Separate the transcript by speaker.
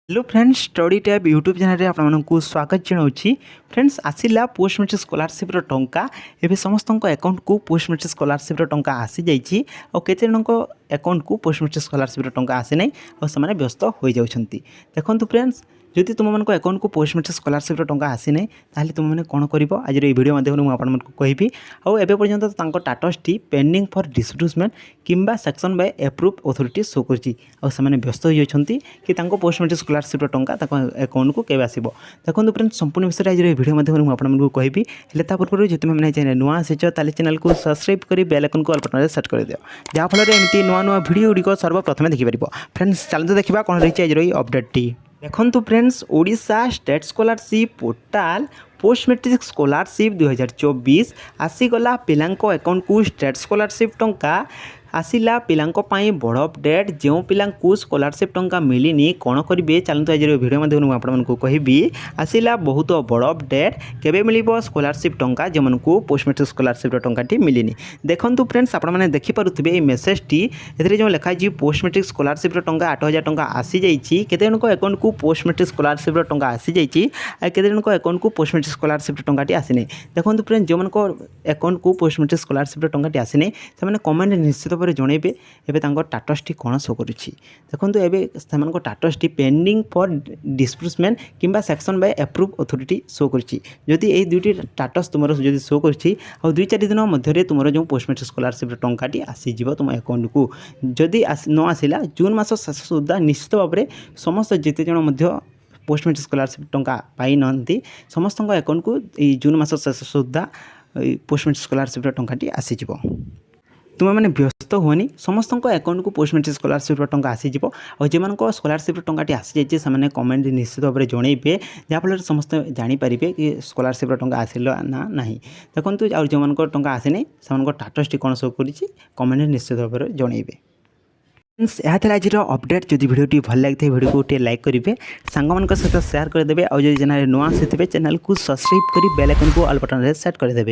Speaker 1: Hello friends study tab YouTube channel आपको स्वागत जनाऊँगी। Friends आसला पोस्ट मैट्रिक स्कॉलरशिप टंका एवं समस्त अकाउंट को पोस्ट मैट्रिक स्कॉलरशिप टंका आसी जाइए और केते जनक अकाउंट को पोस्ट मैट्रिक स्कॉलरशिप टंका आसी ना और से व्यस्त हो जाती। देखो फ्रेंड्स जदि तुम मान अकाउंट को पोस्ट मैट्रिक स्कॉलरशिप टंका आसी ना ताली तुम मैंने कौन कर आज ये वीडियो माध्यम मुझे आपको कहबी आउ पर्यंत टाटसटी पेंडिंग फॉर डिस्ट्रीब्यूटमेंट किंबा section by approve authority show करछि और से व्यस्त हो जाती कि पोस्ट मैट्रिक स्कॉलरशिप टंका अकाउंट को केवे आसो। देखो फ्रेंड्स संपूर्ण विषय आज वीडियो माध्यम मुझे आपको कहबी हेल्ला पूर्व जो तुम मैंने चैनल नुआ आसीच ताले चैनल को सब्सक्राइब कर बेल आइकन को ऑल बटन सेट कर दियो जहाँफल एमती नुआ नुआ वीडियो गुड़िक सर्वप्रथम देखिपार। फ्रेंड्स चलते देखा कौन रही आज ये अपडेट। देखो friends Odisha state scholarship portal post matric scholarship 2024 आसीगला पिलांको अकाउंट को स्टेट स्कॉलरशिप टंका आसला पिलांको पाई बड़ अपडेट जो पिलांको स्कॉलरशिप टंका मिलनी कौन करेंगे चलते आज वीडियो माध्यम मुझे आपको कहबी आसला बहुत बड़ अपडेट केबे मिलिबो स्कॉलरशिप टंका जो मानकु पोस्ट मैट्रिक स्कॉलरशिप टंकाटी मिलनी। देखो फ्रेंड्स आपण मैंने देखिपे ये मेसेजटी ए जो लिखाई पोस्ट मैट्रिक स्कॉलरशिप टंका 8,000 टंका आसी जाइए केते जनक अकाउंट को पोस्ट मैट्रिक स्कॉलरशिप टंका आसी जाइए केते जनक अकाउंट को पोस्ट मैट्रिक स्कॉलरशिप टंकाटी आसीनी। देखो फ्रेंड्स जो मान अकाउंट को पोस्ट मैट्रिक स्कॉलरशिप टंकाटी आसीनी से कमेंट निश्चित भाव जनइबे एवं टाटसटी कौन शो करुच्ची। देखो एवं टाटसटी पेंडिंग फॉर डिस्ब्यूर्समेंट किंबा section by approve authority show करुच्ची। जदि ये दुईटी टाटस तुम जो शो करुच्ची और 2-4 दिन मध्य तुम जो पोस्ट मैट्रिक स्कॉलरशिप टंकाटी आसीज तुम अकाउंट को जदि न आसला जून मास शेष सुधा निश्चित भाव में समस्त जिते जन पोस्ट मैट्रिक स्कॉलरशिप टंका पाई नहांती समस्त अकाउंट को जून मास शेष सुधा पोस्ट मैट्रिक स्कॉलरशिप टंकाटी आसीज। तुम मैंने व्यस्त हुए समस्त अकाउंट को पोस्ट मैट्रिक स्कॉलरशिप टंका आसीज और जो स्कॉलरशिप टंकाटी आसी जाइए से कमेंट निश्चित भाव में जनइबे जहाँफल समस्त जानीपारे कि स्कॉलरशिप टंका आसला ना ना। देखो आ जो टंका आसनी से टाटसटी कौन शो कर कमेंट निश्चित भाव में जनइबे। फ्रेंड्स यह आज अपडेट जदि वीडियो भल लगी वीडियो को लाइक करेंगे सांग मान सहित शेयर करदे और जो चैनल नुआ आसी चैनल को सब्सक्राइब कर बेल आइकन को ऑल बटन सेट करदे।